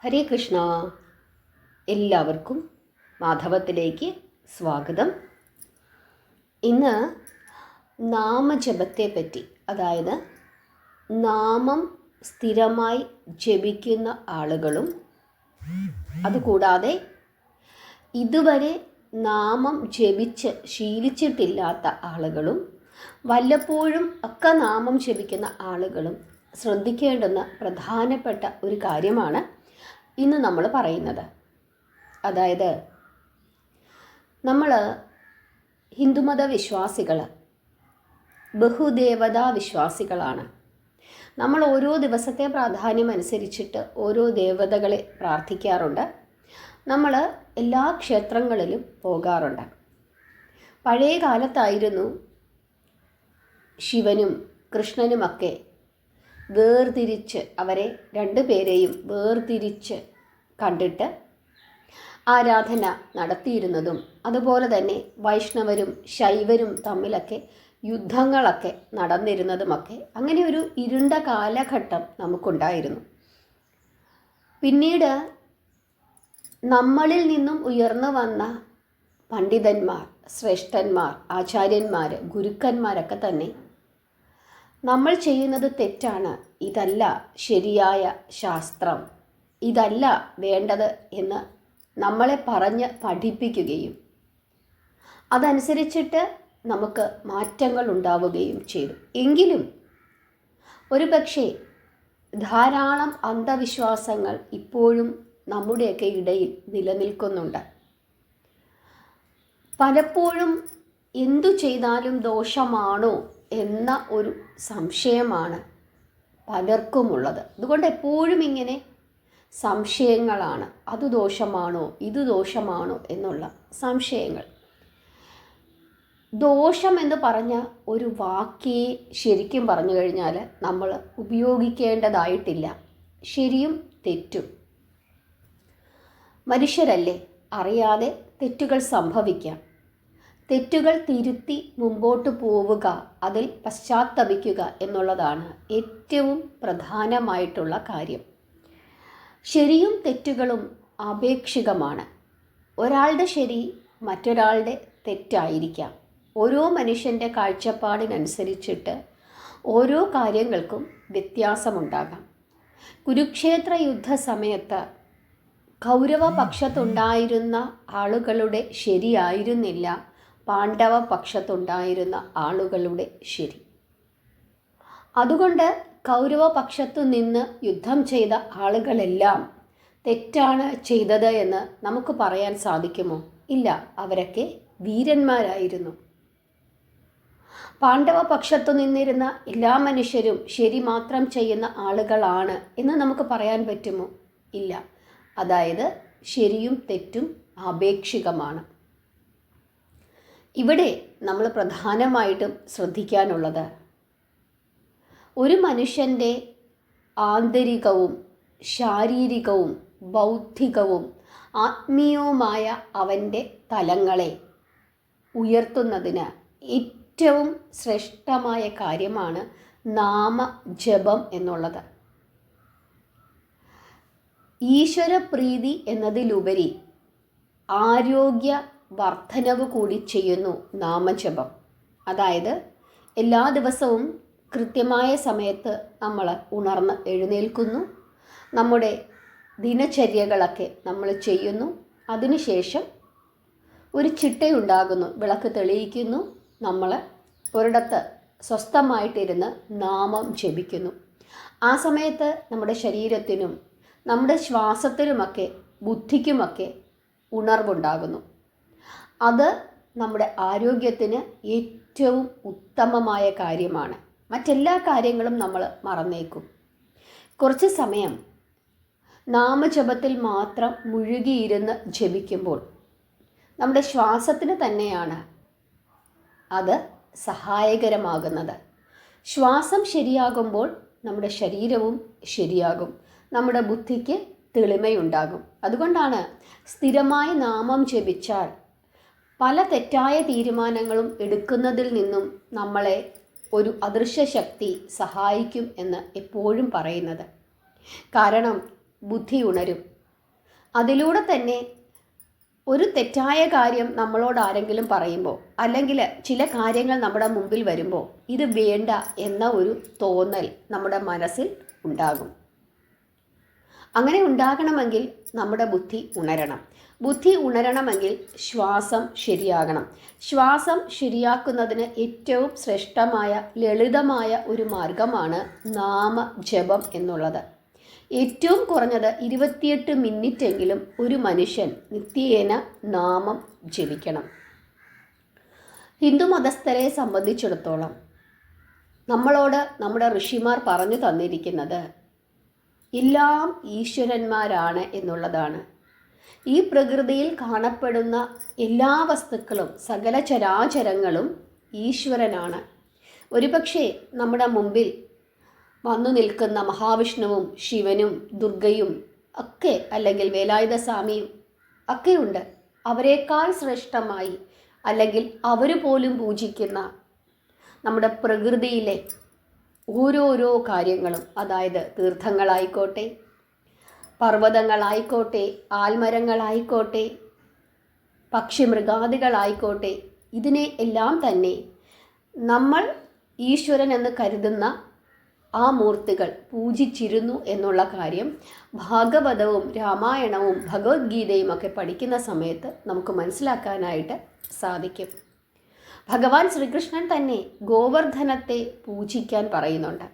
ഹരേ കൃഷ്ണ. എല്ലാവർക്കും മാധവത്തിലേക്ക് സ്വാഗതം. ഇന്ന് നാമജപത്തെ പറ്റി, അതായത് നാമം സ്ഥിരമായി ജപിക്കുന്ന ആളുകളും അതുകൂടാതെ ഇതുവരെ നാമം ജപിച്ച് ശീലിച്ചിട്ടില്ലാത്ത ആളുകളും വല്ലപ്പോഴും ഒക്കെ നാമം ജപിക്കുന്ന ആളുകളും ശ്രദ്ധിക്കേണ്ടുന്ന പ്രധാനപ്പെട്ട ഒരു കാര്യമാണ് ഇന്ന് നമ്മൾ പറയുന്നത്. അതായത് നമ്മൾ ഹിന്ദുമത വിശ്വാസികൾ ബഹുദേവതാ വിശ്വാസികളാണ്. നമ്മൾ ഓരോ ദിവസത്തെ പ്രാധാന്യം അനുസരിച്ചിട്ട് ഓരോ ദേവതകളെ പ്രാർത്ഥിക്കാറുണ്ട്. നമ്മൾ എല്ലാ ക്ഷേത്രങ്ങളിലും പോകാറുണ്ട്. പഴയ കാലത്തായിരുന്നു ശിവനും കൃഷ്ണനുമൊക്കെ വേർതിരിച്ച്, അവരെ രണ്ടുപേരെയും വേർതിരിച്ച് കണ്ടിട്ട് ആരാധന നടത്തിയിരുന്നതും, അതുപോലെ തന്നെ വൈഷ്ണവരും ശൈവരും തമ്മിലൊക്കെ യുദ്ധങ്ങളൊക്കെ നടന്നിരുന്നതുമൊക്കെ, അങ്ങനെ ഒരു ഇരുണ്ട കാലഘട്ടം നമുക്കുണ്ടായിരുന്നു. പിന്നീട് നമ്മളിൽ നിന്നും ഉയർന്നു വന്ന പണ്ഡിതന്മാർ, ശ്രേഷ്ഠന്മാർ, ആചാര്യന്മാർ, ഗുരുക്കന്മാരൊക്കെ തന്നെ നമ്മൾ ചെയ്യുന്നത് തെറ്റാണ്, ഇതല്ല ശരിയായ ശാസ്ത്രം, ഇതല്ല വേണ്ടത് എന്ന് നമ്മളെ പറഞ്ഞ് പഠിപ്പിക്കുകയും അതനുസരിച്ചിട്ട് നമുക്ക് മാറ്റങ്ങൾ ഉണ്ടാവുകയും ചെയ്തു. എങ്കിലും ഒരു പക്ഷേ ധാരാളം അന്ധവിശ്വാസങ്ങൾ ഇപ്പോഴും നമ്മുടെയൊക്കെ ഇടയിൽ നിലനിൽക്കുന്നുണ്ട്. പലപ്പോഴും എന്തു ചെയ്താലും ദോഷമാണോ എന്ന ഒരു സംശയമാണ് പലർക്കുമുള്ളത്. അതുകൊണ്ട് എപ്പോഴും ഇങ്ങനെ സംശയങ്ങളാണ്. അത് ദോഷമാണോ, ഇത് ദോഷമാണോ എന്നുള്ള സംശയങ്ങൾ. ദോഷം എന്ന് പറഞ്ഞ ഒരു വാക്കേ ശരിക്കും പറഞ്ഞു കഴിഞ്ഞാൽ നമ്മൾ ഉപയോഗിക്കേണ്ടതായിട്ടില്ല. ശരിയും തെറ്റും, മനുഷ്യരല്ലേ, അറിയാതെ തെറ്റുകൾ സംഭവിക്കാം. തെറ്റുകൾ തിരുത്തി മുമ്പോട്ട് പോവുക, അതിൽ പശ്ചാത്തപിക്കുക എന്നുള്ളതാണ് ഏറ്റവും പ്രധാനമായിട്ടുള്ള കാര്യം. ശരിയും തെറ്റുകളും ആപേക്ഷികമാണ്. ഒരാളുടെ ശരി മറ്റൊരാളുടെ തെറ്റായിരിക്കാം. ഓരോ മനുഷ്യൻ്റെ കാഴ്ചപ്പാടിനനുസരിച്ചിട്ട് ഓരോ കാര്യങ്ങൾക്കും വ്യത്യാസമുണ്ടാകാം. കുരുക്ഷേത്ര യുദ്ധ സമയത്ത് കൗരവ പക്ഷത്തുണ്ടായിരുന്ന ആളുകളുടെ ശരിയായിരുന്നില്ല പാണ്ഡവ പക്ഷത്തുണ്ടായിരുന്ന ആളുകളുടെ ശരി. അതുകൊണ്ട് കൗരവ പക്ഷത്തു നിന്ന് യുദ്ധം ചെയ്ത ആളുകളെല്ലാം തെറ്റാണ് ചെയ്തത് എന്ന് നമുക്ക് പറയാൻ സാധിക്കുമോ? ഇല്ല, അവരൊക്കെ വീരന്മാരായിരുന്നു. പാണ്ഡവ പക്ഷത്തു നിന്നിരുന്ന എല്ലാ മനുഷ്യരും ശരി മാത്രം ചെയ്യുന്ന ആളുകളാണ് എന്ന് നമുക്ക് പറയാൻ പറ്റുമോ? ഇല്ല. അതായത് ശരിയും തെറ്റും ആപേക്ഷികമാണ്. ഇവിടെ നമ്മൾ പ്രധാനമായിട്ടും ശ്രദ്ധിക്കാനുള്ളത്, ഒരു മനുഷ്യൻ്റെ ആന്തരികവും ശാരീരികവും ബൗദ്ധികവും ആത്മീയവുമായ അവൻ്റെ തലങ്ങളെ ഉയർത്തുന്നതിന് ഏറ്റവും ശ്രേഷ്ഠമായ കാര്യമാണ് നാമജപം എന്നുള്ളത്. ഈശ്വരപ്രീതി എന്നതിലുപരി ആരോഗ്യ വർധനവ് കൂടി ചെയ്യുന്നു നാമജപം. അതായത് എല്ലാ ദിവസവും കൃത്യമായ സമയത്ത് നമ്മൾ ഉണർന്ന് എഴുന്നേൽക്കുന്നു, നമ്മുടെ ദിനചര്യകളൊക്കെ നമ്മൾ ചെയ്യുന്നു. അതിനുശേഷം ഒരു ചിട്ടയുണ്ടാകുന്നു, വിളക്ക് തെളിയിക്കുന്നു, നമ്മൾ ഒരിടത്ത് സ്വസ്ഥമായിട്ടിരുന്ന് നാമം ജപിക്കുന്നു. ആ സമയത്ത് നമ്മുടെ ശരീരത്തിനും നമ്മുടെ ശ്വാസത്തിനുമൊക്കെ ബുദ്ധിക്കുമൊക്കെ ഉണർവുണ്ടാകുന്നു. അത് നമ്മുടെ ആരോഗ്യത്തിന് ഏറ്റവും ഉത്തമമായ കാര്യമാണ്. മറ്റെല്ലാ കാര്യങ്ങളും നമ്മൾ മറന്നേക്കും. കുറച്ച് സമയം നാമജപത്തിൽ മാത്രം മുഴുകിയിരുന്ന് ജപിക്കുമ്പോൾ നമ്മുടെ ശ്വാസത്തിന് തന്നെയാണ് അത് സഹായകരമാകുന്നത്. ശ്വാസം ശരിയാകുമ്പോൾ നമ്മുടെ ശരീരവും ശരിയാകും, നമ്മുടെ ബുദ്ധിക്ക് തെളിമയുണ്ടാകും. അതുകൊണ്ടാണ് സ്ഥിരമായി നാമം ജപിച്ചാൽ പല തെറ്റായ തീരുമാനങ്ങളും എടുക്കുന്നതിൽ നിന്നും നമ്മളെ ഒരു അദൃശ്യ ശക്തി സഹായിക്കും എന്ന് എപ്പോഴും പറയുന്നത്. കാരണം ബുദ്ധി ഉണരും, അതിലൂടെ തന്നെ ഒരു തെറ്റായ കാര്യം നമ്മളോട് ആരെങ്കിലും പറയുമ്പോൾ, അല്ലെങ്കിൽ ചില കാര്യങ്ങൾ നമ്മുടെ മുമ്പിൽ വരുമ്പോൾ ഇത് വേണ്ട എന്ന ഒരു തോന്നൽ നമ്മുടെ മനസ്സിൽ ഉണ്ടാകും. അങ്ങനെ ഉണ്ടാകണമെങ്കിൽ നമ്മുടെ ബുദ്ധി ഉണരണം. ബുദ്ധി ഉണരണമെങ്കിൽ ശ്വാസം ശരിയാകണം. ശ്വാസം ശരിയാക്കുന്നതിന് ഏറ്റവും ശ്രേഷ്ഠമായ ലളിതമായ ഒരു മാർഗമാണ് നാമജപം എന്നുള്ളത്. ഏറ്റവും കുറഞ്ഞത് 28 മിനിറ്റെങ്കിലും ഒരു മനുഷ്യൻ നിത്യേന നാമം ജപിക്കണം. ഹിന്ദു മതസ്ഥരെ സംബന്ധിച്ചിടത്തോളം നമ്മളോട് നമ്മുടെ ഋഷിമാർ പറഞ്ഞു തന്നിരിക്കുന്നത് എല്ലാം ഈശ്വരന്മാരാണ് എന്നുള്ളതാണ്. ഈ പ്രകൃതിയിൽ കാണപ്പെടുന്ന എല്ലാ വസ്തുക്കളും, സകല ചരാചരങ്ങളും ഈശ്വരനാണ്. ഒരുപക്ഷെ നമ്മുടെ മുമ്പിൽ വന്നു നിൽക്കുന്ന മഹാവിഷ്ണുവും ശിവനും ദുർഗയും ഒക്കെ, അല്ലെങ്കിൽ വേലായുധ സ്വാമിയും ഒക്കെയുണ്ട്. അവരെക്കാൾ ശ്രേഷ്ഠമായി, അല്ലെങ്കിൽ അവർ പോലും പൂജിക്കുന്ന നമ്മുടെ പ്രകൃതിയിലെ ഓരോരോ കാര്യങ്ങളും, അതായത് തീർത്ഥങ്ങളായിക്കോട്ടെ, പർവ്വതങ്ങളായിക്കോട്ടെ, ആൽമരങ്ങളായിക്കോട്ടെ, പക്ഷിമൃഗാദികളായിക്കോട്ടെ, ഇതിനെ എല്ലാം തന്നെ നമ്മൾ ഈശ്വരൻ എന്ന് കരുതുന്ന ആ മൂർത്തികൾ പൂജിച്ചിരുന്നു എന്നുള്ള കാര്യം ഭാഗവതവും രാമായണവും ഭഗവത്ഗീതയും ഒക്കെ പഠിക്കുന്ന സമയത്ത് നമുക്ക് മനസ്സിലാക്കാനായിട്ട് സാധിക്കും. ഭഗവാൻ ശ്രീകൃഷ്ണൻ തന്നെ ഗോവർദ്ധനത്തെ പൂജിക്കാൻ പറയുന്നുണ്ട്.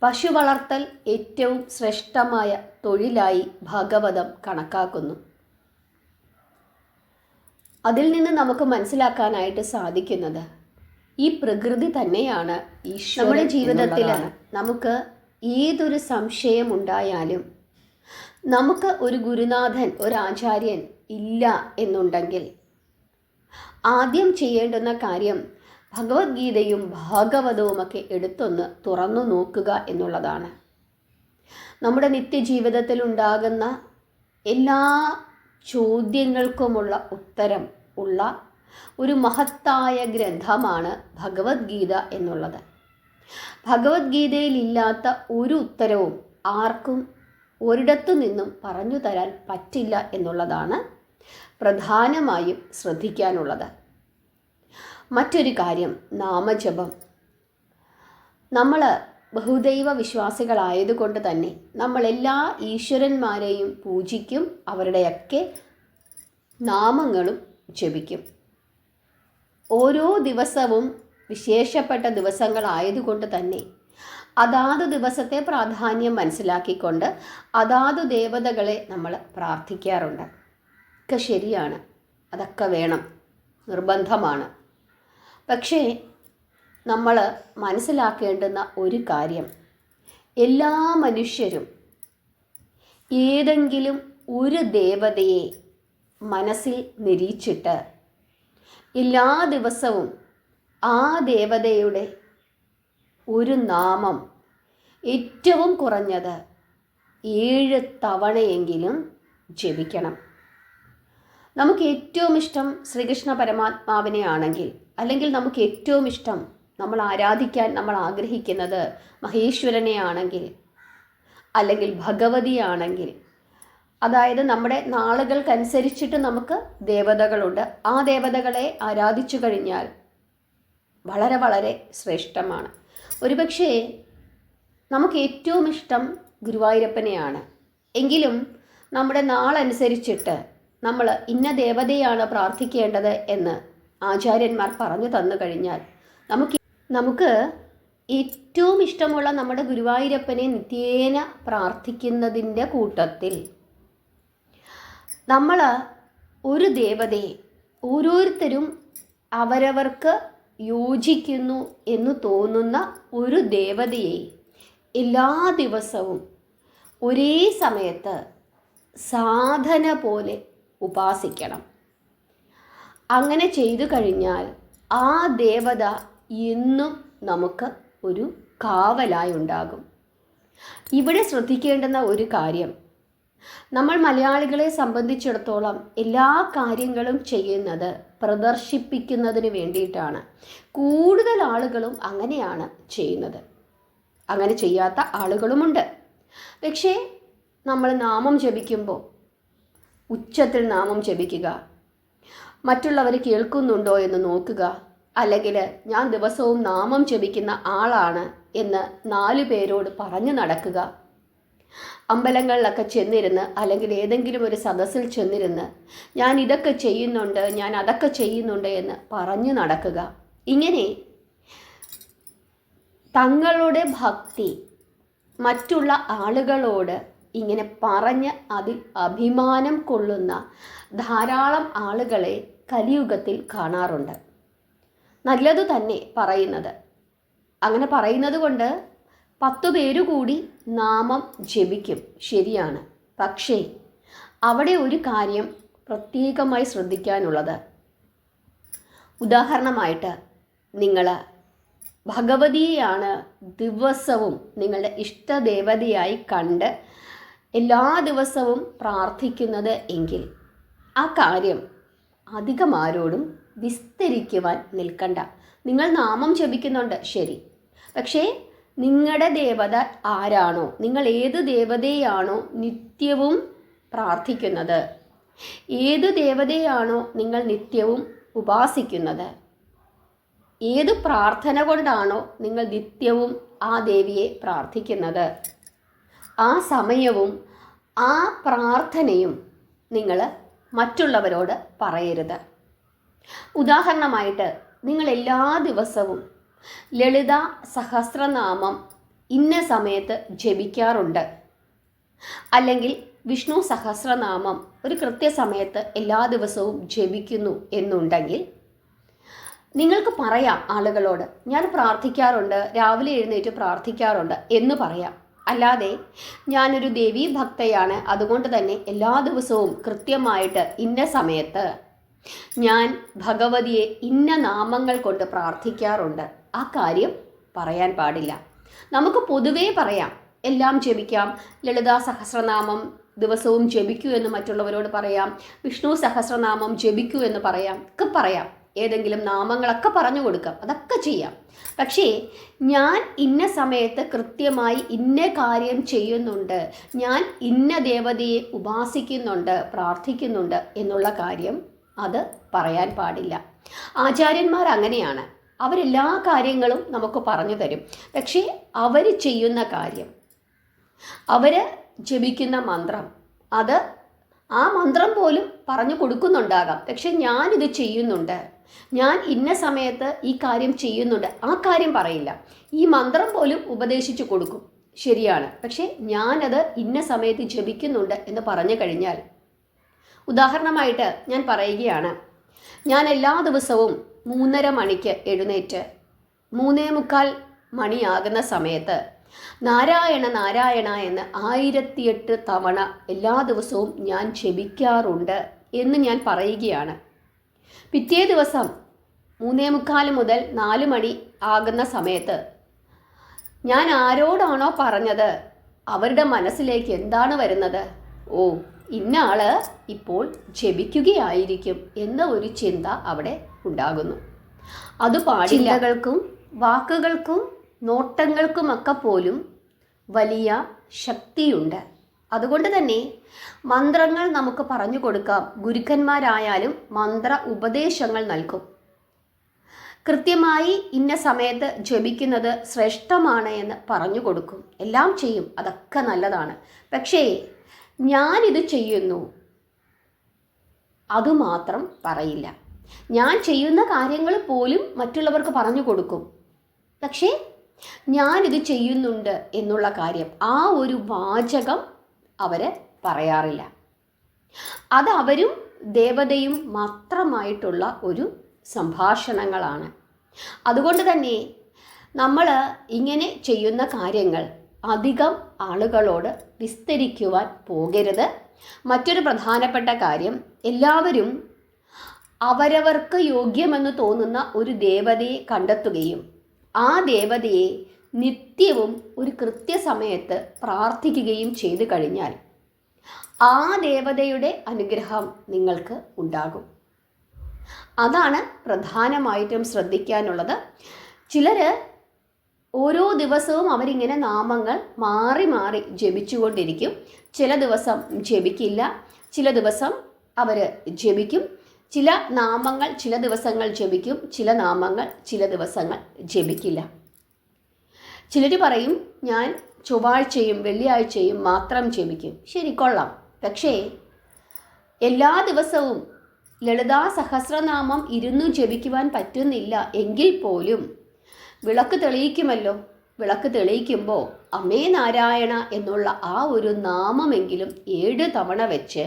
പശു വളർത്തൽ ഏറ്റവും ശ്രേഷ്ഠമായ തൊഴിലായി ഭാഗവതം കണക്കാക്കുന്നു. അതിൽ നിന്ന് നമുക്ക് മനസ്സിലാക്കാനായിട്ട് സാധിക്കുന്നത് ഈ പ്രകൃതി തന്നെയാണ് ഈശ്വരൻ. നമ്മുടെ ജീവിതത്തിൽ നമുക്ക് ഏതൊരു സംശയമുണ്ടായാലും, നമുക്ക് ഒരു ഗുരുനാഥൻ, ഒരു ആചാര്യൻ ഇല്ല എന്നുണ്ടെങ്കിൽ ആദ്യം ചെയ്യേണ്ടുന്ന കാര്യം ഭഗവത്ഗീതയും ഭാഗവതവുമൊക്കെ എടുത്തൊന്ന് തുറന്നു നോക്കുക എന്നുള്ളതാണ്. നമ്മുടെ നിത്യജീവിതത്തിൽ ഉണ്ടാകുന്ന എല്ലാ ചോദ്യങ്ങൾക്കുമുള്ള ഉത്തരം ഉള്ള ഒരു മഹത്തായ ഗ്രന്ഥമാണ് ഭഗവത്ഗീത എന്നുള്ളത്. ഭഗവത്ഗീതയിലില്ലാത്ത ഒരു ഉത്തരവും ആർക്കും ഒരിടത്തു നിന്നും പറഞ്ഞു തരാൻ പറ്റില്ല എന്നുള്ളതാണ് പ്രധാനമായും ശ്രദ്ധിക്കാനുള്ളത്. മറ്റൊരു കാര്യം, നാമജപം. നമ്മൾ ബഹുദൈവ വിശ്വാസികളായതുകൊണ്ട് തന്നെ നമ്മളെല്ലാ ഈശ്വരന്മാരെയും പൂജിക്കും, അവരുടെയൊക്കെ നാമങ്ങളും ജപിക്കും. ഓരോ ദിവസവും വിശേഷപ്പെട്ട ദിവസങ്ങളായതുകൊണ്ട് തന്നെ അതാത് ദിവസത്തെ പ്രാധാന്യം മനസ്സിലാക്കിക്കൊണ്ട് അതാത് ദേവതകളെ നമ്മൾ പ്രാർത്ഥിക്കാറുണ്ട്. ഒക്കെ ശരിയാണ്, അതൊക്കെ വേണം, നിർബന്ധമാണ്. പക്ഷേ നമ്മൾ മനസ്സിലാക്കേണ്ടുന്ന ഒരു കാര്യം, എല്ലാ മനുഷ്യരും ഏതെങ്കിലും ഒരു ദേവതയെ മനസ്സിൽ നിരീക്ഷിച്ചിട്ട് എല്ലാ ദിവസവും ആ ദേവതയുടെ ഒരു നാമം ഏറ്റവും കുറഞ്ഞത് 7 തവണയെങ്കിലും ജപിക്കണം. നമുക്ക് ഏറ്റവും ഇഷ്ടം ശ്രീകൃഷ്ണ പരമാത്മാവിനെ ആണെങ്കിൽ, അല്ലെങ്കിൽ നമുക്ക് ഏറ്റവും ഇഷ്ടം നമ്മൾ ആരാധിക്കാൻ നമ്മൾ ആഗ്രഹിക്കുന്നത് മഹേശ്വരനെ ആണെങ്കിൽ, അല്ലെങ്കിൽ ഭഗവതിയാണെങ്കിൽ, അതായത് നമ്മുടെ നാളുകൾക്കനുസരിച്ചിട്ട് നമുക്ക് ദേവതകളുണ്ട്. ആ ദേവതകളെ ആരാധിച്ചു കഴിഞ്ഞാൽ വളരെ വളരെ ശ്രേഷ്ഠമാണ്. ഒരുപക്ഷേ നമുക്ക് ഏറ്റവും ഇഷ്ടം ഗുരുവായൂരപ്പനെയാണ്. എങ്കിലും നമ്മുടെ നാളനുസരിച്ചിട്ട് നമ്മൾ ഇന്ന ദേവതയാണ് പ്രാർത്ഥിക്കേണ്ടത് എന്ന് ആചാര്യന്മാർ പറഞ്ഞു തന്നു കഴിഞ്ഞാൽ നമുക്ക് ഏറ്റവും ഇഷ്ടമുള്ള നമ്മുടെ ഗുരുവായൂരപ്പനെ നിത്യേന പ്രാർത്ഥിക്കുന്നതിൻ്റെ കൂട്ടത്തിൽ നമ്മൾ ഒരു ദേവതയെ ഓരോരുത്തരും അവരവർക്ക് യോജിക്കുന്നു എന്ന് തോന്നുന്ന ഒരു ദേവതയെ എല്ലാ ദിവസവും ഒരേ സമയത്ത് സാധന പോലെ ഉപാസിക്കണം. അങ്ങനെ ചെയ്തു കഴിഞ്ഞാൽ ആ ദേവത എന്നും നമുക്ക് ഒരു കാവലായി ഉണ്ടാകും. ഇവിടെ ശ്രദ്ധിക്കേണ്ടുന്ന ഒരു കാര്യം, നമ്മൾ മലയാളികളെ സംബന്ധിച്ചിടത്തോളം എല്ലാ കാര്യങ്ങളും ചെയ്യുന്നത് പ്രദർശിപ്പിക്കുന്നതിന് വേണ്ടിയിട്ടാണ്. കൂടുതൽ ആളുകളും അങ്ങനെയാണ് ചെയ്യുന്നത്. അങ്ങനെ ചെയ്യാത്ത ആളുകളുമുണ്ട്. പക്ഷേ നമ്മൾ നാമം ജപിക്കുമ്പോൾ ഉച്ചത്തിൽ നാമം ജപിക്കുക, മറ്റുള്ളവർ കേൾക്കുന്നുണ്ടോ എന്ന് നോക്കുക. അല്ലെങ്കിൽ ഞാൻ ദിവസവും നാമം ജപിക്കുന്ന ആളാണ് എന്ന് 4 പേരോട് പറഞ്ഞു നടക്കുക. അമ്പലങ്ങളിലൊക്കെ ചെന്നിരുന്ന് അല്ലെങ്കിൽ ഏതെങ്കിലും ഒരു സദസ്സിൽ ചെന്നിരുന്ന് ഞാൻ ഇതൊക്കെ ചെയ്യുന്നുണ്ട്, ഞാൻ അതൊക്കെ ചെയ്യുന്നുണ്ട് എന്ന് പറഞ്ഞു നടക്കുക. ഇങ്ങനെ തങ്ങളുടെ ഭക്തി മറ്റുള്ള ആളുകളോട് ഇങ്ങനെ പറഞ്ഞ് അതിൽ അഭിമാനം കൊള്ളുന്ന ധാരാളം ആളുകളെ കലിയുഗത്തിൽ കാണാറുണ്ട്. നല്ലതു തന്നെ പറയുന്നത്. അങ്ങനെ പറയുന്നത് കൊണ്ട് 10 പേര് കൂടി നാമം ജപിക്കും, ശരിയാണ്. പക്ഷേ അവിടെ ഒരു കാര്യം പ്രത്യേകമായി ശ്രദ്ധിക്കാനുള്ളത്, ഉദാഹരണമായിട്ട് നിങ്ങൾ ഭഗവതിയെയാണ് ദിവസവും നിങ്ങളുടെ ഇഷ്ടദേവതയായി കണ്ട് എല്ലാ ദിവസവും പ്രാർത്ഥിക്കുന്നത് എങ്കിൽ ആ കാര്യം അധികം ആരോടും വിസ്തരിക്കുവാൻ നിൽക്കണ്ട. നിങ്ങൾ നാമം ജപിക്കുന്നുണ്ട്, ശരി. പക്ഷേ നിങ്ങളുടെ ദേവത ആരാണോ, നിങ്ങൾ ഏത് ദേവതയാണോ നിത്യവും പ്രാർത്ഥിക്കുന്നത്, ഏത് ദേവതയാണോ നിങ്ങൾ നിത്യവും ഉപാസിക്കുന്നത്, ഏത് പ്രാർത്ഥന കൊണ്ടാണോ നിങ്ങൾ നിത്യവും ആ ദേവിയെ പ്രാർത്ഥിക്കുന്നത്, ആ സമയവും ആ പ്രാർത്ഥനയും നിങ്ങൾ മറ്റുള്ളവരോട് പറയരുത്. ഉദാഹരണമായിട്ട് നിങ്ങൾ എല്ലാ ദിവസവും ലളിത സഹസ്രനാമം ഇന്ന സമയത്ത് ജപിക്കാറുണ്ട്, അല്ലെങ്കിൽ വിഷ്ണു സഹസ്രനാമം ഒരു കൃത്യസമയത്ത് എല്ലാ ദിവസവും ജപിക്കുന്നു എന്നുണ്ടെങ്കിൽ നിങ്ങൾക്ക് പറയാം ആളുകളോട്, ഞാൻ പ്രാർത്ഥിക്കാറുണ്ട്, രാവിലെ എഴുന്നേറ്റ് പ്രാർത്ഥിക്കാറുണ്ട് എന്ന് പറയാം. അല്ലാതെ ഞാനൊരു ദേവീ ഭക്തയാണ്, അതുകൊണ്ട് തന്നെ എല്ലാ ദിവസവും കൃത്യമായിട്ട് ഇന്ന സമയത്ത് ഞാൻ ഭഗവതിയെ ഇന്ന നാമങ്ങൾ കൊണ്ട് പ്രാർത്ഥിക്കാറുണ്ട്, ആ കാര്യം പറയാൻ പാടില്ല. നമുക്ക് പൊതുവേ പറയാം, എല്ലാം ജപിക്കാം, ലളിതാ സഹസ്രനാമം ദിവസവും ജപിക്കൂ എന്ന് മറ്റുള്ളവരോട് പറയാം, വിഷ്ണു സഹസ്രനാമം ജപിക്കൂ എന്ന് പറയാം, ഏതെങ്കിലും നാമങ്ങളൊക്കെ പറഞ്ഞു കൊടുക്കാം, അതൊക്കെ ചെയ്യാം. പക്ഷേ ഞാൻ ഇന്ന സമയത്ത് കൃത്യമായി ഇന്ന കാര്യം ചെയ്യുന്നുണ്ട്, ഞാൻ ഇന്ന ദേവതയെ ഉപാസിക്കുന്നുണ്ട്, പ്രാർത്ഥിക്കുന്നുണ്ട് എന്നുള്ള കാര്യം അത് പറയാൻ പാടില്ല. ആചാര്യന്മാർ അങ്ങനെയാണ്, അവരെല്ലാ കാര്യങ്ങളും നമുക്ക് പറഞ്ഞു തരും. പക്ഷേ അവർ ചെയ്യുന്ന കാര്യം, അവർ ജപിക്കുന്ന മന്ത്രം, അത് ആ മന്ത്രം പോലും പറഞ്ഞു കൊടുക്കുന്നുണ്ടാകാം. പക്ഷെ ഞാനിത് ചെയ്യുന്നുണ്ട്, ഞാൻ ഇന്ന സമയത്ത് ഈ കാര്യം ചെയ്യുന്നുണ്ട്, ആ കാര്യം പറയില്ല. ഈ മന്ത്രം പോലും ഉപദേശിച്ചു കൊടുക്കും, ശരിയാണ്. പക്ഷെ ഞാനത് ഇന്ന സമയത്ത് ജപിക്കുന്നുണ്ട് എന്ന് പറഞ്ഞു കഴിഞ്ഞാൽ, ഉദാഹരണമായിട്ട് ഞാൻ പറയുകയാണ്, ഞാൻ എല്ലാ ദിവസവും 3:30 മണിക്ക് എഴുന്നേറ്റ് 3:45 മണിയാകുന്ന സമയത്ത് നാരായണ നാരായണ എന്ന് 1008 തവണ എല്ലാ ദിവസവും ഞാൻ ജപിക്കാറുണ്ട് എന്ന് ഞാൻ പറയുകയാണ്. പിറ്റേ ദിവസം 3:45 മുതൽ 4 മണി ആകുന്ന സമയത്ത് ഞാൻ ആരോടാണോ പറഞ്ഞത് അവരുടെ മനസ്സിലേക്ക് എന്താണ് വരുന്നത്? ഓ, ഇന്ന ആള് ഇപ്പോൾ ജപിക്കുകയായിരിക്കും എന്ന ഒരു ചിന്ത അവിടെ ഉണ്ടാകുന്നു. അത് പാടില്ല. ചിന്തകൾക്കും വാക്കുകൾക്കും നോട്ടങ്ങൾക്കുമൊക്കെ പോലും വലിയ ശക്തിയുണ്ട്. അതുകൊണ്ട് തന്നെ മന്ത്രങ്ങൾ നമുക്ക് പറഞ്ഞു കൊടുക്കാം. ഗുരുക്കന്മാരായാലും മന്ത്ര ഉപദേശങ്ങൾ നൽകും. കൃത്യമായി ഇന്ന സമയത്ത് ജപിക്കുന്നത് ശ്രേഷ്ഠമാണ് എന്ന് പറഞ്ഞു കൊടുക്കും, എല്ലാം ചെയ്യും, അതൊക്കെ നല്ലതാണ്. പക്ഷേ ഞാനിത് ചെയ്യുന്നു അതുമാത്രം പറയില്ല. ഞാൻ ചെയ്യുന്ന കാര്യങ്ങൾ പോലും മറ്റുള്ളവർക്ക് പറഞ്ഞു കൊടുക്കും, പക്ഷേ ഞാനിത് ചെയ്യുന്നുണ്ട് എന്നുള്ള കാര്യം, ആ ഒരു വാചകം അവർ പറയാറില്ല. അത് അവരും ദേവതയും മാത്രമായിട്ടുള്ള ഒരു സംഭാഷണങ്ങളാണ്. അതുകൊണ്ട് തന്നെ നമ്മൾ ഇങ്ങനെ ചെയ്യുന്ന കാര്യങ്ങൾ അധികം ആളുകളോട് വിസ്തരിക്കുവാൻ പോകരുത്. മറ്റൊരു പ്രധാനപ്പെട്ട കാര്യം, എല്ലാവരും അവരവർക്ക് യോഗ്യമെന്ന് തോന്നുന്ന ഒരു ദേവതയെ കണ്ടെത്തുകയും ആ ദേവതയെ നിത്യവും ഒരു കൃത്യസമയത്ത് പ്രാർത്ഥിക്കുകയും ചെയ്തു കഴിഞ്ഞാൽ ആ ദേവതയുടെ അനുഗ്രഹം നിങ്ങൾക്ക് ഉണ്ടാകും. അതാണ് പ്രധാനമായിട്ടും ശ്രദ്ധിക്കാനുള്ളത്. ചിലർ ഓരോ ദിവസവും അവരിങ്ങനെ നാമങ്ങൾ മാറി മാറി ജപിച്ചുകൊണ്ടിരിക്കും. ചില ദിവസം ജപിക്കില്ല, ചില ദിവസം അവർ ജപിക്കും. ചില നാമങ്ങൾ ചില ദിവസങ്ങൾ ജപിക്കും, ചില നാമങ്ങൾ ചില ദിവസങ്ങൾ ജപിക്കില്ല. ചിലർ പറയും ഞാൻ ചൊവ്വാഴ്ചയും വെള്ളിയാഴ്ചയും മാത്രം ജപിക്കും. ശരി, കൊള്ളാം. പക്ഷേ എല്ലാ ദിവസവും ലളിതാ സഹസ്രനാമം ഇരുന്നു ജപിക്കുവാൻ പറ്റുന്നില്ല എങ്കിൽ പോലും വിളക്ക് തെളിയിക്കുമല്ലോ. വിളക്ക് തെളിയിക്കുമ്പോൾ അമ്മേ നാരായണ എന്നുള്ള ആ ഒരു നാമമെങ്കിലും 7 തവണ വെച്ച്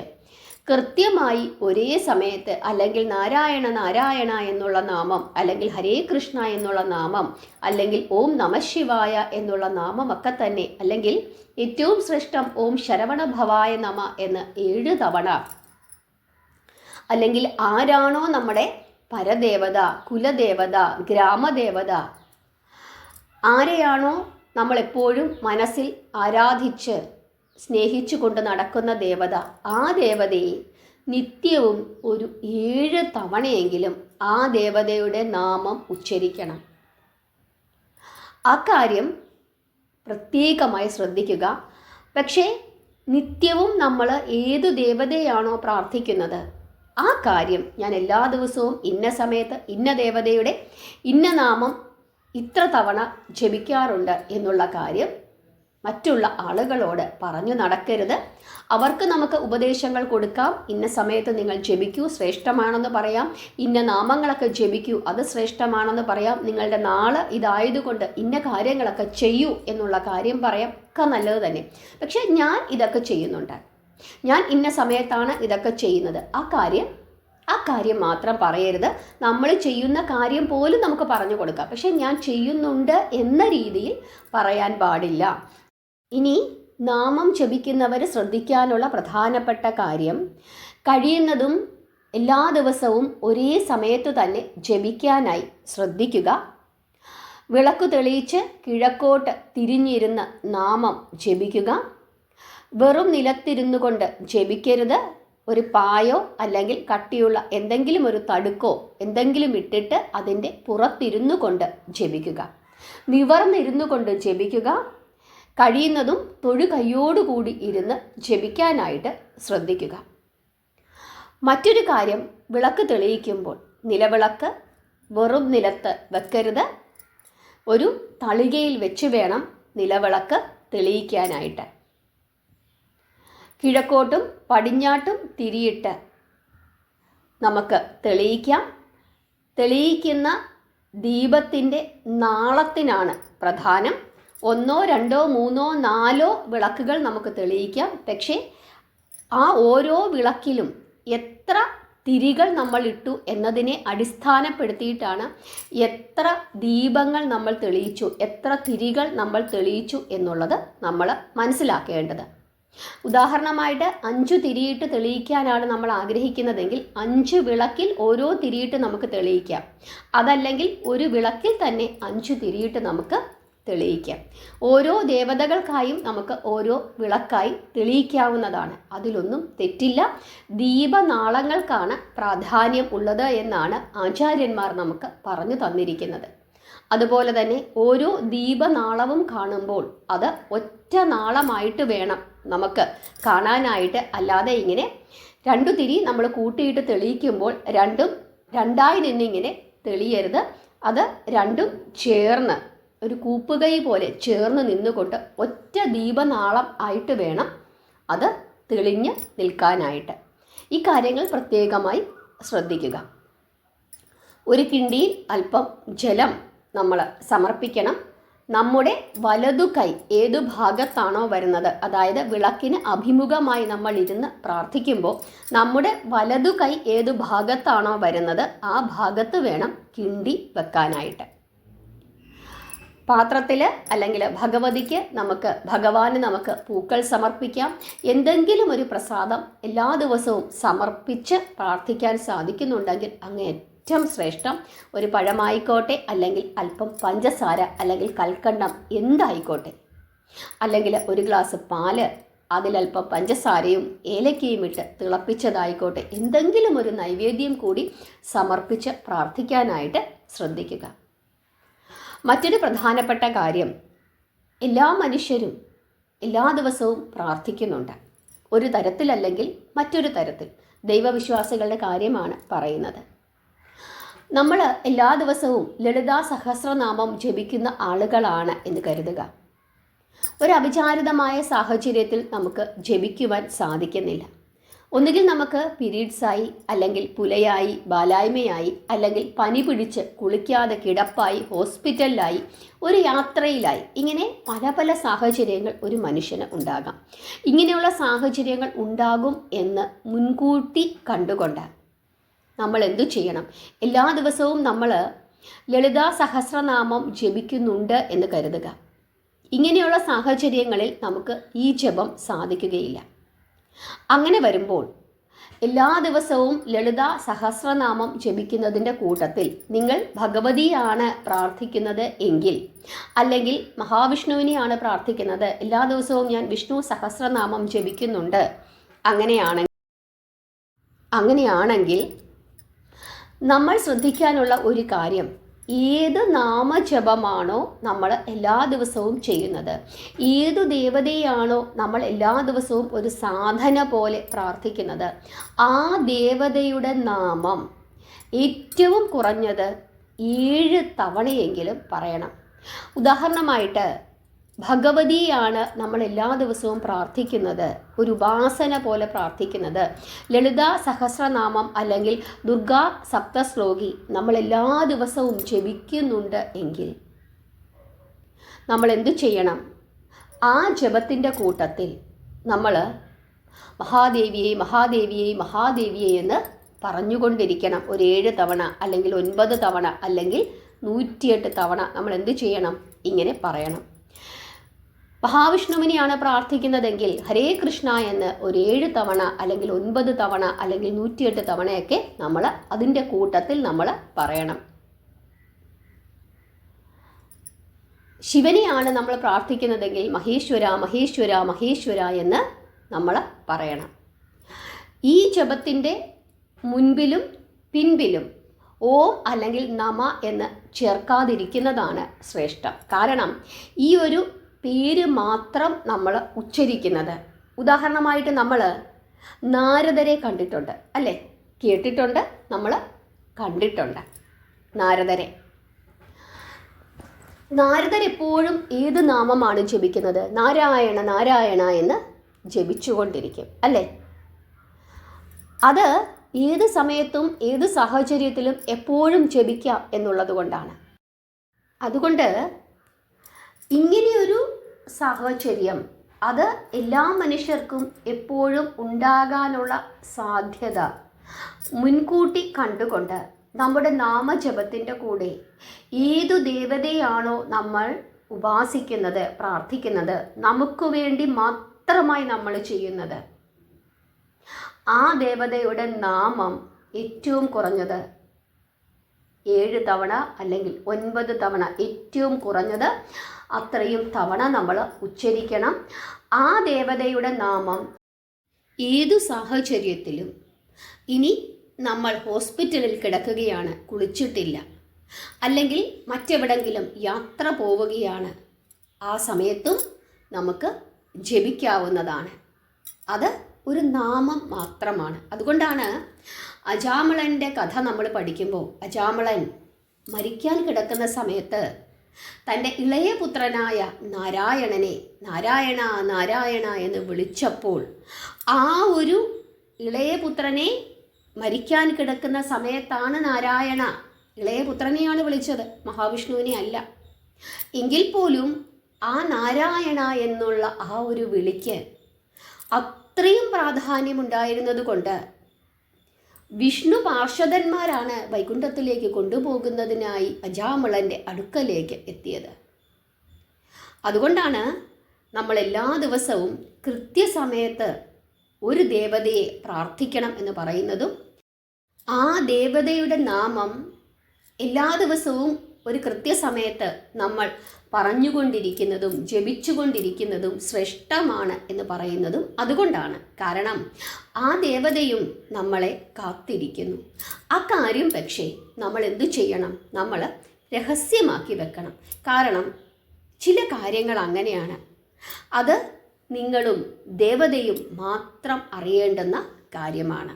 കൃത്യമായി ഒരേ സമയത്ത്, അല്ലെങ്കിൽ നാരായണ നാരായണ എന്നുള്ള നാമം, അല്ലെങ്കിൽ ഹരേ കൃഷ്ണ എന്നുള്ള നാമം, അല്ലെങ്കിൽ ഓം നമഃശിവായ എന്നുള്ള നാമമൊക്കെ തന്നെ, അല്ലെങ്കിൽ ഏറ്റവും ശ്രേഷ്ഠം ഓം ശരവണഭവായ നമ എന്ന് 7 തവണ, അല്ലെങ്കിൽ ആരാണോ നമ്മുടെ പരദേവത, കുലദേവത, ഗ്രാമദേവത, ആരെയാണോ നമ്മളെപ്പോഴും മനസ്സിൽ ആരാധിച്ച് സ്നേഹിച്ചു കൊണ്ട് നടക്കുന്ന ദേവത, ആ ദേവതയെ നിത്യവും ഒരു 7 തവണയെങ്കിലും ആ ദേവതയുടെ നാമം ഉച്ചരിക്കണം. ആ കാര്യം പ്രത്യേകമായി ശ്രദ്ധിക്കുക. പക്ഷേ നിത്യവും നമ്മൾ ഏതു ദേവതയാണോ പ്രാർത്ഥിക്കുന്നത്, ആ കാര്യം ഞാൻ എല്ലാ ദിവസവും ഇന്ന സമയത്ത് ഇന്ന ദേവതയുടെ ഇന്ന നാമം ഇത്ര തവണ ജപിക്കാറുണ്ട് എന്നുള്ള കാര്യം മറ്റുള്ള ആളുകളോട് പറഞ്ഞു നടക്കരുത്. അവർക്ക് നമുക്ക് ഉപദേശങ്ങൾ കൊടുക്കാം. ഇന്ന സമയത്ത് നിങ്ങൾ ജപിക്കൂ, ശ്രേഷ്ഠമാണെന്ന് പറയാം. ഇന്ന നാമങ്ങളൊക്കെ ജപിക്കൂ, അത് ശ്രേഷ്ഠമാണെന്ന് പറയാം. നിങ്ങളുടെ നാള് ഇതായതുകൊണ്ട് ഇന്ന കാര്യങ്ങളൊക്കെ ചെയ്യൂ എന്നുള്ള കാര്യം പറയാം. ഒക്കെ നല്ലത് തന്നെ. പക്ഷേ ഞാൻ ഇതൊക്കെ ചെയ്യുന്നുണ്ട്, ഞാൻ ഇന്ന സമയത്താണ് ഇതൊക്കെ ചെയ്യുന്നത്, ആ കാര്യം മാത്രം പറയരുത്. നമ്മൾ ചെയ്യുന്ന കാര്യം പോലും നമുക്ക് പറഞ്ഞു കൊടുക്കാം, പക്ഷെ ഞാൻ ചെയ്യുന്നുണ്ട് എന്ന രീതിയിൽ പറയാൻ പാടില്ല. ഇനി നാമം ജപിക്കുന്നവർ ശ്രദ്ധിക്കാനുള്ള പ്രധാനപ്പെട്ട കാര്യം, കഴിയുന്നതും എല്ലാ ദിവസവും ഒരേ സമയത്ത് തന്നെ ജപിക്കാനായി ശ്രദ്ധിക്കുക. വിളക്കു തെളിയിച്ച് കിഴക്കോട്ട് തിരിഞ്ഞിരുന്ന് നാമം ജപിക്കുക. വെറും നിലത്തിരുന്നു കൊണ്ട് ജപിക്കരുത്. ഒരു പായോ അല്ലെങ്കിൽ കട്ടിയുള്ള എന്തെങ്കിലും ഒരു തടുക്കോ എന്തെങ്കിലും ഇട്ടിട്ട് അതിൻ്റെ പുറത്തിരുന്നു കൊണ്ട് ജപിക്കുക. നിവർന്നിരുന്നു കൊണ്ട് ജപിക്കുക. കഴിയുന്നതും തൊഴുകൈയോടുകൂടി ഇരുന്ന് ജപിക്കാനായിട്ട് ശ്രദ്ധിക്കുക. മറ്റൊരു കാര്യം, വിളക്ക് തെളിയിക്കുമ്പോൾ നിലവിളക്ക് വെറും നിലത്ത് വെക്കരുത്. ഒരു തളികയിൽ വെച്ച് വേണം നിലവിളക്ക് തെളിയിക്കാനായിട്ട്. കിഴക്കോട്ടും പടിഞ്ഞാട്ടും തിരിയിട്ട് നമുക്ക് തെളിയിക്കാം. തെളിയിക്കുന്ന ദീപത്തിൻ്റെ നാളത്തിനാണ് പ്രധാനം. 1, 2, 3, 4 വിളക്കുകൾ നമുക്ക് തെളിയിക്കാം. പക്ഷേ ആ ഓരോ വിളക്കിലും എത്ര തിരികൾ നമ്മൾ ഇട്ടു എന്നതിനെ അടിസ്ഥാനപ്പെടുത്തിയിട്ടാണ് എത്ര ദീപങ്ങൾ നമ്മൾ തെളിയിച്ചു, എത്ര തിരികൾ നമ്മൾ തെളിയിച്ചു എന്നുള്ളത് നമ്മൾ മനസ്സിലാക്കേണ്ടത്. ഉദാഹരണമായിട്ട് 5 തിരിയിട്ട് തെളിയിക്കാനാണ് നമ്മൾ ആഗ്രഹിക്കുന്നതെങ്കിൽ 5 വിളക്കിൽ ഓരോ തിരിയിട്ട് നമുക്ക് തെളിയിക്കാം. അതല്ലെങ്കിൽ ഒരു വിളക്കിൽ തന്നെ 5 തിരിയിട്ട് നമുക്ക് തെളിയിക്കാം. ഓരോ ദേവതകൾക്കായും നമുക്ക് ഓരോ വിളക്കായി തെളിയിക്കാവുന്നതാണ്. അതിലൊന്നും തെറ്റില്ല. ദീപനാളങ്ങൾക്കാണ് പ്രാധാന്യം ഉള്ളത് എന്നാണ് ആചാര്യന്മാർ നമുക്ക് പറഞ്ഞു തന്നിരിക്കുന്നത്. അതുപോലെ തന്നെ ഓരോ ദീപനാളവും കാണുമ്പോൾ അത് ഒറ്റ നാളമായിട്ട് വേണം നമുക്ക് കാണാനായിട്ട്. അല്ലാതെ ഇങ്ങനെ 2 തിരി നമ്മൾ കൂട്ടിയിട്ട് തെളിയിക്കുമ്പോൾ രണ്ടും രണ്ടായി നിന്നിങ്ങനെ തെളിയരുത്. അത് രണ്ടും ചേർന്ന് ഒരു കൂപ്പുകൈ പോലെ ചേർന്ന് നിന്നുകൊണ്ട് ഒറ്റ ദീപനാളം ആയിട്ട് വേണം അത് തെളിഞ്ഞ് നിൽക്കാനായിട്ട്. ഈ കാര്യങ്ങൾ പ്രത്യേകമായി ശ്രദ്ധിക്കുക. ഒരു കിണ്ടിയിൽ അല്പം ജലം നമ്മൾ സമർപ്പിക്കണം. നമ്മുടെ വലതു കൈ ഏതു ഭാഗത്താണോ വരുന്നത്, അതായത് വിളക്കിന് അഭിമുഖമായി നമ്മൾ ഇരുന്ന് പ്രാർത്ഥിക്കുമ്പോൾ നമ്മുടെ വലതു കൈ ഏതു ഭാഗത്താണോ വരുന്നത് ആ ഭാഗത്ത് വേണം കിണ്ടി വെക്കാനായിട്ട്. പാത്രത്തിൽ അല്ലെങ്കിൽ ഭഗവതിക്ക് ഭഗവാന് നമുക്ക് പൂക്കൾ സമർപ്പിക്കാം. എന്തെങ്കിലും ഒരു പ്രസാദം എല്ലാ ദിവസവും സമർപ്പിച്ച് പ്രാർത്ഥിക്കാൻ സാധിക്കുന്നുണ്ടെങ്കിൽ അങ്ങ് ഏറ്റവും ശ്രേഷ്ഠം. ഒരു പഴമായിക്കോട്ടെ, അല്ലെങ്കിൽ അല്പം പഞ്ചസാര, അല്ലെങ്കിൽ കൽക്കണ്ടം എന്തായിക്കോട്ടെ, അല്ലെങ്കിൽ ഒരു ഗ്ലാസ് പാല്, അതിലല്പം പഞ്ചസാരയും ഏലക്കയും ഇട്ട് തിളപ്പിച്ചതായിക്കോട്ടെ, എന്തെങ്കിലും ഒരു നൈവേദ്യം കൂടി സമർപ്പിച്ച് പ്രാർത്ഥിക്കാനായിട്ട് ശ്രദ്ധിക്കുക. മറ്റൊരു പ്രധാനപ്പെട്ട കാര്യം, എല്ലാ മനുഷ്യരും എല്ലാ ദിവസവും പ്രാർത്ഥിക്കുന്നുണ്ട്. ഒരു തരത്തിലല്ലെങ്കിൽ മറ്റൊരു തരത്തിൽ. ദൈവവിശ്വാസികളുടെ കാര്യമാണ് പറയുന്നത്. നമ്മൾ എല്ലാ ദിവസവും ലളിതാ സഹസ്രനാമം ജപിക്കുന്ന ആളുകളാണ് എന്ന് കരുതുക. ഒരു അവിചാരിതമായ സാഹചര്യത്തിൽ നമുക്ക് ജപിക്കുവാൻ സാധിക്കുന്നില്ല. ഒന്നുകിൽ നമുക്ക് പീരീഡ്സായി, അല്ലെങ്കിൽ പുലയായി, ബാലായ്മയായി, അല്ലെങ്കിൽ പനി പിടിച്ച് കുളിക്കാതെ കിടപ്പായി, ഹോസ്പിറ്റലിലായി, ഒരു യാത്രയിലായി, ഇങ്ങനെ പല പല സാഹചര്യങ്ങൾ ഒരു മനുഷ്യന് ഉണ്ടാകാം. ഇങ്ങനെയുള്ള സാഹചര്യങ്ങൾ ഉണ്ടാകും എന്ന് മുൻകൂട്ടി കണ്ടുകൊണ്ട് നമ്മൾ എന്തു ചെയ്യണം? എല്ലാ ദിവസവും നമ്മൾ ലളിതാ സഹസ്രനാമം ജപിക്കുന്നുണ്ട് എന്ന് കരുതുക. ഇങ്ങനെയുള്ള സാഹചര്യങ്ങളിൽ നമുക്ക് ഈ ജപം സാധിക്കുകയില്ല. അങ്ങനെ വരുമ്പോൾ എല്ലാ ദിവസവും ലളിതാ സഹസ്രനാമം ജപിക്കുന്നതിൻ്റെ കൂട്ടത്തിൽ നിങ്ങൾ ഭഗവതിയാണ് പ്രാർത്ഥിക്കുന്നത് എങ്കിൽ, അല്ലെങ്കിൽ മഹാവിഷ്ണുവിനെയാണ് പ്രാർത്ഥിക്കുന്നത്, എല്ലാ ദിവസവും ഞാൻ വിഷ്ണു സഹസ്രനാമം ജപിക്കുന്നുണ്ട്, അങ്ങനെയാണെങ്കിൽ നമ്മൾ ശ്രദ്ധിക്കാനുള്ള ഒരു കാര്യം, ഏത് നാമജപമാണോ നമ്മൾ എല്ലാ ദിവസവും ചെയ്യുന്നത്, ഏതു ദേവതയാണോ നമ്മൾ എല്ലാ ദിവസവും ഒരു സാധന പോലെ പ്രാർത്ഥിക്കുന്നത്, ആ ദേവതയുടെ നാമം ഏറ്റവും കുറഞ്ഞത് 7 തവണയെങ്കിലും പറയണം. ഉദാഹരണമായിട്ട് ഭഗവതിയാണ് നമ്മൾ എല്ലാ ദിവസവും പ്രാർത്ഥിക്കുന്നത്, ഒരു ഉപാസന പോലെ പ്രാർത്ഥിക്കുന്നത്, ലളിതാ സഹസ്രനാമം അല്ലെങ്കിൽ ദുർഗാ സപ്തശ്ലോകി നമ്മൾ എല്ലാ ദിവസവും ജപിക്കുന്നുണ്ട് എങ്കിൽ നമ്മൾ എന്തു ചെയ്യണം? ആ ജപത്തിൻ്റെ കൂട്ടത്തിൽ നമ്മൾ മഹാദേവിയെ മഹാദേവിയെ മഹാദേവിയെ എന്ന് പറഞ്ഞുകൊണ്ടിരിക്കണം. ഒരു 7 തവണ, അല്ലെങ്കിൽ 9 തവണ, അല്ലെങ്കിൽ 108 തവണ നമ്മൾ എന്തു ചെയ്യണം? ഇങ്ങനെ പറയണം. മഹാവിഷ്ണുവിനെയാണ് പ്രാർത്ഥിക്കുന്നതെങ്കിൽ ഹരേ കൃഷ്ണ എന്ന് ഒരു 7 തവണ, അല്ലെങ്കിൽ 9 തവണ, അല്ലെങ്കിൽ 108 തവണയൊക്കെ നമ്മൾ അതിൻ്റെ കൂട്ടത്തിൽ നമ്മൾ പറയണം. ശിവനെയാണ് നമ്മൾ പ്രാർത്ഥിക്കുന്നതെങ്കിൽ മഹേശ്വര മഹേശ്വര മഹേശ്വര എന്ന് നമ്മൾ പറയണം. ഈ ജപത്തിൻ്റെ മുൻപിലും പിൻപിലും ഓം അല്ലെങ്കിൽ നമ എന്ന് ചേർക്കാതിരിക്കുന്നതാണ് ശ്രേഷ്ഠം. കാരണം ഈ ഒരു പേര് മാത്രം നമ്മൾ ഉച്ചരിക്കുന്നത്. ഉദാഹരണമായിട്ട് നമ്മൾ നാരദരെ കണ്ടിട്ടുണ്ട്, അല്ലേ? കേട്ടിട്ടുണ്ട്, നമ്മൾ കണ്ടിട്ടുണ്ട് നാരദരെ. നാരദരെപ്പോഴും ഏത് നാമമാണ് ജപിക്കുന്നത്? നാരായണ നാരായണ എന്ന് ജപിച്ചുകൊണ്ടിരിക്കും, അല്ലേ? അത് ഏത് സമയത്തും ഏത് സാഹചര്യത്തിലും എപ്പോഴും ജപിക്കാം എന്നുള്ളത് കൊണ്ടാണ്. അതുകൊണ്ട് ഇങ്ങനെയൊരു സാഹചര്യം അത് എല്ലാ മനുഷ്യർക്കും എപ്പോഴും ഉണ്ടാകാനുള്ള സാധ്യത മുൻകൂട്ടി കണ്ടുകൊണ്ട് നമ്മുടെ നാമജപത്തിൻ്റെ കൂടെ ഏതു ദേവതയാണോ നമ്മൾ ഉപാസിക്കുന്നത്, പ്രാർത്ഥിക്കുന്നത്, നമുക്ക് വേണ്ടി മാത്രമായി നമ്മൾ ചെയ്യുന്നത്, ആ ദേവതയുടെ നാമം ഏറ്റവും കുറഞ്ഞത് 7 തവണ അല്ലെങ്കിൽ 9 തവണ, ഏറ്റവും കുറഞ്ഞത് അത്രയും തവണ നമ്മൾ ഉച്ചരിക്കണം. ആ ദേവതയുടെ നാമം ഏതു സാഹചര്യത്തിലും, ഇനി നമ്മൾ ഹോസ്പിറ്റലിൽ കിടക്കുകയാണ്, കുളിച്ചിട്ടില്ല, അല്ലെങ്കിൽ മറ്റെവിടെങ്കിലും യാത്ര പോവുകയാണ്, ആ സമയത്തും നമുക്ക് ജപിക്കാവുന്നതാണ്. അത് ഒരു നാമം മാത്രമാണ്. അതുകൊണ്ടാണ് അജാമിളൻ്റെ കഥ നമ്മൾ പഠിക്കുമ്പോൾ അജാമിളൻ മരിക്കാൻ കിടക്കുന്ന സമയത്ത് തൻ്റെ ഇളയ പുത്രനായ നാരായണനെ നാരായണ നാരായണ എന്ന് വിളിച്ചപ്പോൾ ആ ഒരു ഇളയ പുത്രനെ മരിക്കാൻ കിടക്കുന്ന സമയത്താണ് നാരായണ ഇളയ പുത്രനെയാണ് വിളിച്ചത്, മഹാവിഷ്ണുവിനെ അല്ല. എങ്കിൽ പോലും ആ നാരായണ എന്നുള്ള ആ ഒരു വിളിക്ക് അത്രയും പ്രാധാന്യമുണ്ടായിരുന്നത് കൊണ്ട് വിഷ്ണു പാർഷദന്മാരാണ് വൈകുണ്ഠത്തിലേക്ക് കൊണ്ടുപോകുന്നതിനായി അജാമിളൻ്റെ അടുക്കലേക്ക് എത്തിയത്. അതുകൊണ്ടാണ് നമ്മൾ എല്ലാ ദിവസവും കൃത്യസമയത്ത് ഒരു ദേവതയെ പ്രാർത്ഥിക്കണം എന്ന് പറയുന്നതും ആ ദേവതയുടെ നാമം എല്ലാ ദിവസവും ഒരു കൃത്യസമയത്ത് നമ്മൾ പറഞ്ഞുകൊണ്ടിരിക്കുന്നതും ജപിച്ചുകൊണ്ടിരിക്കുന്നതും ശ്രേഷ്ഠമാണ് എന്ന് പറയുന്നതും അതുകൊണ്ടാണ്. കാരണം ആ ദേവതയും നമ്മളെ കാത്തിരിക്കുന്നു. ആ കാര്യം പക്ഷേ നമ്മൾ എന്തു ചെയ്യണം? നമ്മൾ രഹസ്യമാക്കി വെക്കണം. കാരണം ചില കാര്യങ്ങൾ അങ്ങനെയാണ്. അത് നിങ്ങളും ദേവതയും മാത്രം അറിയേണ്ടുന്ന കാര്യമാണ്.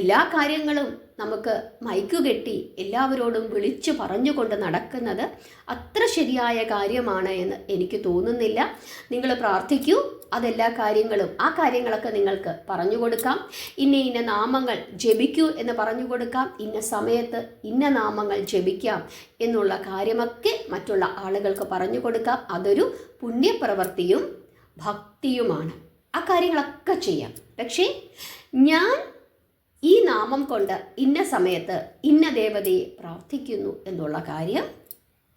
എല്ലാ കാര്യങ്ങളും നമുക്ക് മൈക്കുകെട്ടി എല്ലാവരോടും വിളിച്ചു പറഞ്ഞുകൊണ്ട് നടക്കുന്നത് അത്ര ശരിയായ കാര്യമാണ് എന്ന് എനിക്ക് തോന്നുന്നില്ല. നിങ്ങൾ പ്രാർത്ഥിക്കൂ, അതെല്ലാ കാര്യങ്ങളും ആ കാര്യങ്ങളൊക്കെ നിങ്ങൾക്ക് പറഞ്ഞു കൊടുക്കാം. ഇന്ന നാമങ്ങൾ ജപിക്കൂ എന്ന് പറഞ്ഞു കൊടുക്കാം. ഇന്ന സമയത്ത് ഇന്ന നാമങ്ങൾ ജപിക്കാം എന്നുള്ള കാര്യമൊക്കെ മറ്റുള്ള ആളുകൾക്ക് പറഞ്ഞു കൊടുക്കാം. അതൊരു പുണ്യപ്രവൃത്തിയും ഭക്തിയുമാണ്. ആ കാര്യങ്ങളൊക്കെ ചെയ്യാം. പക്ഷേ ഞാൻ ഈ നാമം കൊണ്ട് ഇന്ന സമയത്ത് ഇന്ന ദേവതയെ പ്രാർത്ഥിക്കുന്നു എന്നുള്ള കാര്യം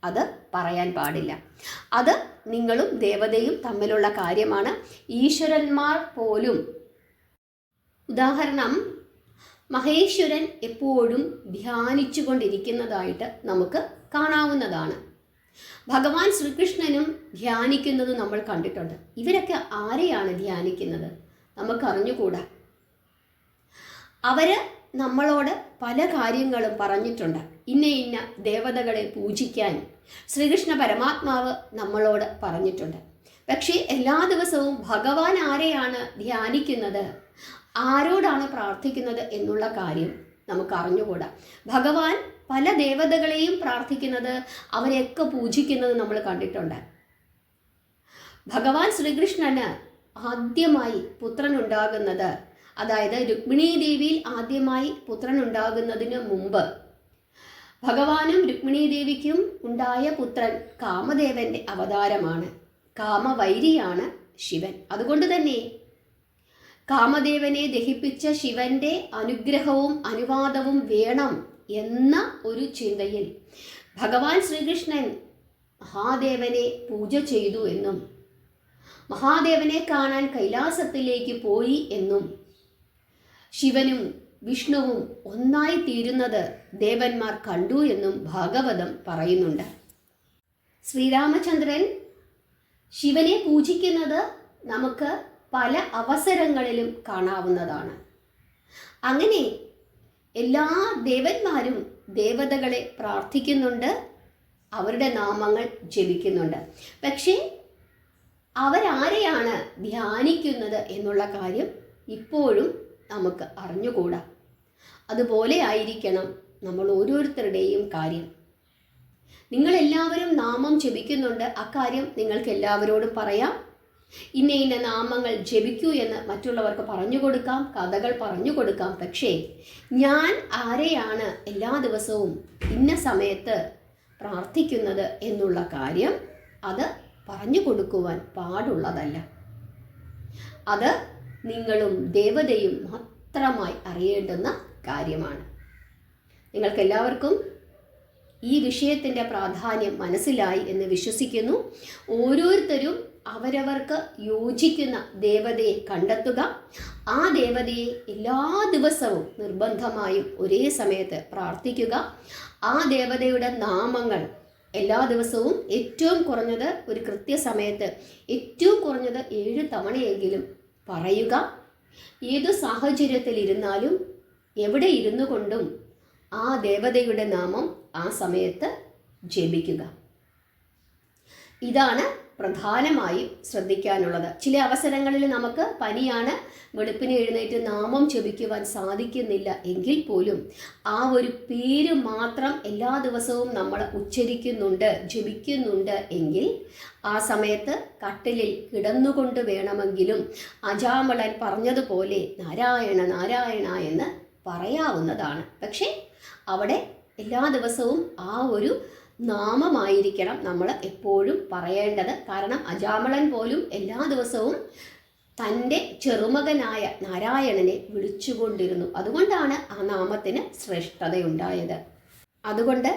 അത് പറയാൻ പാടില്ല. അത് നിങ്ങളും ദേവതയും തമ്മിലുള്ള കാര്യമാണ്. ഈശ്വരന്മാർ പോലും, ഉദാഹരണം, മഹേശ്വരൻ എപ്പോഴും ധ്യാനിച്ചു കൊണ്ടിരിക്കുന്നതായിട്ട് നമുക്ക് കാണാവുന്നതാണ്. ഭഗവാൻ ശ്രീകൃഷ്ണനും ധ്യാനിക്കുന്നത് നമ്മൾ കണ്ടിട്ടുണ്ട്. ഇവരൊക്കെ ആരെയാണ് ധ്യാനിക്കുന്നത് നമുക്കറിഞ്ഞുകൂടാ. അവർ നമ്മളോട് പല കാര്യങ്ങളും പറഞ്ഞിട്ടുണ്ട്. ഇന്ന ദേവതകളെ പൂജിക്കാൻ ശ്രീകൃഷ്ണ പരമാത്മാവ് നമ്മളോട് പറഞ്ഞിട്ടുണ്ട്. പക്ഷേ എല്ലാ ദിവസവും ഭഗവാൻ ആരെയാണ് ധ്യാനിക്കുന്നത്, ആരോടാണ് പ്രാർത്ഥിക്കുന്നത് എന്നുള്ള കാര്യം നമുക്ക് അറിഞ്ഞുകൂടാ. ഭഗവാൻ പല ദേവതകളെയും പ്രാർത്ഥിക്കുന്നത്, അവരെയൊക്കെ പൂജിക്കുന്നത് നമ്മൾ കണ്ടിട്ടുണ്ട്. ഭഗവാൻ ശ്രീകൃഷ്ണന് ആദ്യമായി പുത്രനുണ്ടാകുന്നത്, അതായത് രുക്മിണീ ദേവിയിൽ ആദ്യമായി പുത്രനുണ്ടാകുന്നതിന് മുമ്പ് ഭഗവാനും രുക്മിണീ ദേവിക്കും ഉണ്ടായ പുത്രൻ കാമദേവന്റെ അവതാരമാണ്. കാമവൈരിയാണ് ശിവൻ. അതുകൊണ്ട് തന്നെ കാമദേവനെ ദഹിപ്പിച്ച ശിവന്റെ അനുഗ്രഹവും അനുവാദവും വേണം എന്ന ഒരു ചിന്തയിൽ ഭഗവാൻ ശ്രീകൃഷ്ണൻ മഹാദേവനെ പൂജ ചെയ്തു എന്നും മഹാദേവനെ കാണാൻ കൈലാസത്തിലേക്ക് പോയി എന്നും ശിവനും വിഷ്ണുവും ഒന്നായി തീരുന്നത് ദേവന്മാർ കണ്ടു എന്നും ഭാഗവതം പറയുന്നുണ്ട്. ശ്രീരാമചന്ദ്രൻ ശിവനെ പൂജിക്കുന്നത് നമുക്ക് പല അവസരങ്ങളിലും കാണാവുന്നതാണ്. അങ്ങനെ എല്ലാ ദേവന്മാരും ദേവതകളെ പ്രാർത്ഥിക്കുന്നുണ്ട്, അവരുടെ നാമങ്ങൾ ജപിക്കുന്നുണ്ട്. പക്ഷേ അവരാരെയാണ് ധ്യാനിക്കുന്നത് എന്നുള്ള കാര്യം ഇപ്പോഴും നമുക്ക് അറിഞ്ഞുകൂടാ. അതുപോലെ ആയിരിക്കണം നമ്മൾ ഓരോരുത്തരുടെയും കാര്യം. നിങ്ങളെല്ലാവരും നാമം ജപിക്കുന്നുണ്ട്, അക്കാര്യം നിങ്ങൾക്ക് എല്ലാവരോടും പറയാം. ഇന്ന നാമങ്ങൾ ജപിക്കൂ എന്ന് മറ്റുള്ളവർക്ക് പറഞ്ഞു കൊടുക്കാം, കഥകൾ പറഞ്ഞു കൊടുക്കാം. പക്ഷേ ഞാൻ ആരെയാണ് എല്ലാ ദിവസവും ഇന്ന സമയത്ത് പ്രാർത്ഥിക്കുന്നത് എന്നുള്ള കാര്യം അത് പറഞ്ഞു കൊടുക്കുവാൻ പാടുള്ളതല്ല. അത് നിങ്ങളും ദേവതയും മാത്രമായി അറിയേണ്ടുന്ന കാര്യമാണ്. നിങ്ങൾക്കെല്ലാവർക്കും ഈ വിഷയത്തിൻ്റെ പ്രാധാന്യം മനസ്സിലായി എന്ന് വിശ്വസിക്കുന്നു. ഓരോരുത്തരും അവരവർക്ക് യോജിക്കുന്ന ദേവതയെ കണ്ടെത്തുക. ആ ദേവതയെ എല്ലാ ദിവസവും നിർബന്ധമായും ഒരേ സമയത്ത് പ്രാർത്ഥിക്കുക. ആ ദേവതയുടെ നാമങ്ങൾ എല്ലാ ദിവസവും ഏറ്റവും കുറഞ്ഞത് ഒരു കൃത്യസമയത്ത് ഏറ്റവും കുറഞ്ഞത് 7 തവണയെങ്കിലും പറയുക. ഏതു സാഹചര്യത്തിലിരുന്നാലും എവിടെ ഇരുന്നു കൊണ്ടും ആ ദേവതയുടെ നാമം ആ സമയത്ത് ജപിക്കുക. ഇതാണ് പ്രധാനമായും ശ്രദ്ധിക്കാനുള്ളത്. ചില അവസരങ്ങളിൽ നമുക്ക് പനിയാണ്, വെളുപ്പിന് എഴുന്നേറ്റ് നാമം ജപിക്കുവാൻ സാധിക്കുന്നില്ല എങ്കിൽ പോലും ആ ഒരു പേര് മാത്രം എല്ലാ ദിവസവും നമ്മൾ ഉച്ചരിക്കുന്നുണ്ട്, ജപിക്കുന്നുണ്ട് എങ്കിൽ ആ സമയത്ത് കട്ടിലിൽ കിടന്നുകൊണ്ട് വേണമെങ്കിലും അജാമളൻ പറഞ്ഞതുപോലെ നാരായണ നാരായണ എന്ന് പറയാവുന്നതാണ്. പക്ഷേ അവിടെ എല്ലാ ദിവസവും ആ ഒരു നാമമായിരിക്കണം നമ്മൾ എപ്പോഴും പറയേണ്ടത്. കാരണം അജാമളൻ പോലും എല്ലാ ദിവസവും തൻ്റെ ചെറുമകനായ നാരായണനെ വിളിച്ചുകൊണ്ടിരുന്നു. അതുകൊണ്ടാണ് ആ നാമത്തിന് ശ്രേഷ്ഠതയുണ്ടായത്. അതുകൊണ്ട്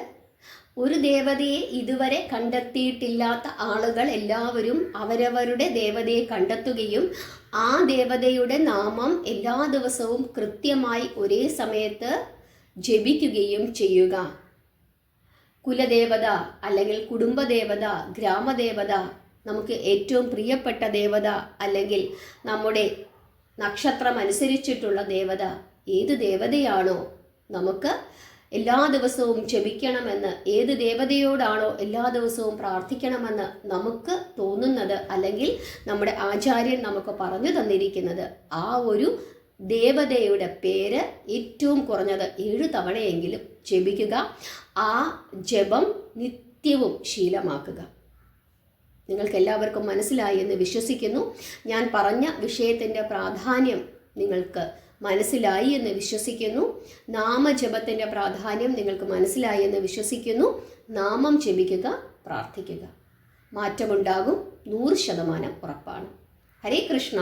ഒരു ദേവതയെ ഇതുവരെ കണ്ടെത്തിയിട്ടില്ലാത്ത ആളുകൾ എല്ലാവരും അവരവരുടെ ദേവതയെ കണ്ടെത്തുകയും ആ ദേവതയുടെ നാമം എല്ലാ ദിവസവും കൃത്യമായി ഒരേ സമയത്ത് ജപിക്കുകയും ചെയ്യുക. കുലദേവത അല്ലെങ്കിൽ കുടുംബദേവത, ഗ്രാമദേവത, നമുക്ക് ഏറ്റവും പ്രിയപ്പെട്ട ദേവത, അല്ലെങ്കിൽ നമ്മുടെ നക്ഷത്രം അനുസരിച്ചിട്ടുള്ള ദേവത, ഏത് ദേവതയാണോ നമുക്ക് എല്ലാ ദിവസവും ജപിക്കണമെന്ന്, ഏത് ദേവതയോടാണോ എല്ലാ ദിവസവും പ്രാർത്ഥിക്കണമെന്ന് നമുക്ക് തോന്നുന്നത്, അല്ലെങ്കിൽ നമ്മുടെ ആചാര്യൻ നമുക്ക് പറഞ്ഞു തന്നിരിക്കുന്നത്, ആ ഒരു ദേവതയുടെ പേര് ഏറ്റവും കുറഞ്ഞത് 7 തവണയെങ്കിലും ജപിക്കുക. ആ ജപം നിത്യവും ശീലമാക്കുക. നിങ്ങൾക്ക് എല്ലാവർക്കും മനസ്സിലായി എന്ന് വിശ്വസിക്കുന്നു. ഞാൻ പറഞ്ഞ വിഷയത്തിൻ്റെ പ്രാധാന്യം നിങ്ങൾക്ക് മനസ്സിലായി എന്ന് വിശ്വസിക്കുന്നു. നാമജപത്തിൻ്റെ പ്രാധാന്യം നിങ്ങൾക്ക് മനസ്സിലായി എന്ന് വിശ്വസിക്കുന്നു. നാമം ജപിക്കുക, പ്രാർത്ഥിക്കുക. മാറ്റമുണ്ടാകും, 100% ഉറപ്പാണ്. ഹരേ കൃഷ്ണ.